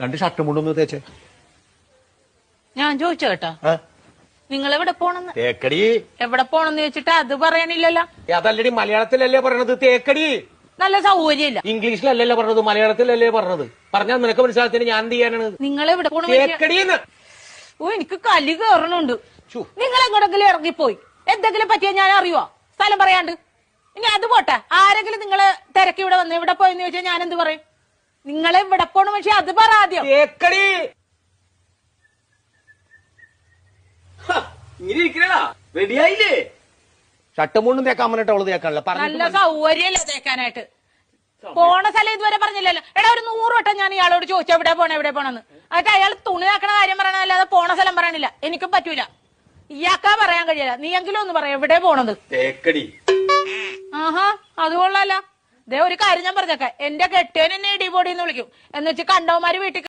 രണ്ട് ഷർട്ടും കൊണ്ടൊന്ന് തേച്ചേ. ഞാൻ ചോദിച്ചു കേട്ടാ, നിങ്ങൾ എവിടെ പോണെന്ന്? തേക്കടി. എവിടെ പോണെന്ന് ചോദിച്ചിട്ട് അത് പറയണില്ലല്ലോ. അതല്ലടി, മലയാളത്തിലല്ലേ പറയണത് തേക്കടി. നല്ല സൗകര്യമില്ല. ഇംഗ്ലീഷിലല്ലല്ലോ പറഞ്ഞത്, മലയാളത്തിലല്ലേ പറഞ്ഞത്. പറഞ്ഞാൽ നിനക്ക് മനസ്സിലാകത്തിന് ഞാൻ എന്ത് ചെയ്യാനാണ്? നിങ്ങൾ എവിടെ പോണ? തേക്കടിന്ന്. ഓ, എനിക്ക് കലി കയറണുണ്ട്. നിങ്ങൾ എങ്ങോട്ടെങ്കിലും ഇറങ്ങിപ്പോയി എന്തെങ്കിലും പറ്റിയാ ഞാൻ അറിയുവോ? സ്ഥലം പറയാണ്ട്. ഇനി അത് പോട്ടെ, ആരെങ്കിലും നിങ്ങള് തിരക്കി ഇവിടെ വന്ന് ഇവിടെ പോയെന്ന് ചോദിച്ചാൽ ഞാൻ എന്ത് പറയും? നിങ്ങളെ ഇവിടെ പോണ പക്ഷെ അത് പറ ആദ്യം. തേക്കടി. ഇങ്ങനെ ഇരിക്കണ റെഡിയായില്ലേ? ഷർട്ടും കൊണ്ടും തേക്കാൻ പറഞ്ഞിട്ട് അവള് തേക്കാനല്ല. നല്ല സൗകര്യല്ല തേക്കാനായിട്ട്. പോണ സ്ഥലം ഇതുവരെ പറഞ്ഞില്ലല്ലോ. എടാ, ഒരു 100 വട്ടം ഞാൻ ഇയാളോട് ചോദിച്ചു എവിടെ പോണെന്ന്. എന്നിട്ട് അയാൾ തുണി ആക്കണ കാര്യം പറയണല്ലാതെ പോണ സ്ഥലം പറയണില്ല. എനിക്കും പറ്റൂല. ഇയാൾക്കാ പറയാൻ കഴിയില്ല. നീ എങ്കിലും ഒന്ന് പറയാം എവിടെ പോണത്. തേക്കടി. ആഹാ, അത് കൊള്ളാലോ. ദേ ഒരു കാര്യം ഞാൻ പറഞ്ഞേക്കാം, എന്റെ കെട്ടിയൻ എന്നെ ഇടിപൊടിന്ന് വിളിക്കും. എന്ന് വെച്ച് കണ്ടവന്മാര് വീട്ടിൽ